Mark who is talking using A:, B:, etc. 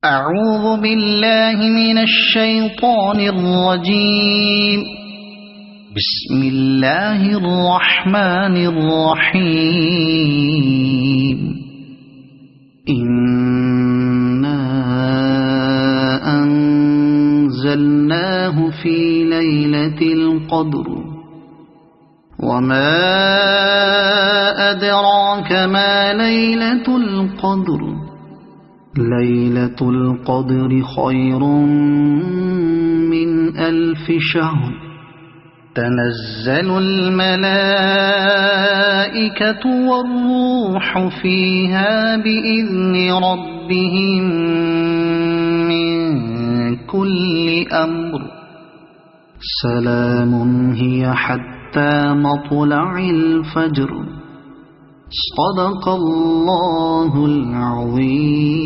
A: أعوذ بالله من الشيطان الرجيم. بسم الله الرحمن الرحيم. إنا أنزلناه في ليلة القدر وما أدراك ما ليلة القدر ليلة القدر خير من 1000 شهر تنزل الملائكة والروح فيها بإذن ربهم من كل أمر سلام هي حتى مطلع الفجر. صدق الله العظيم.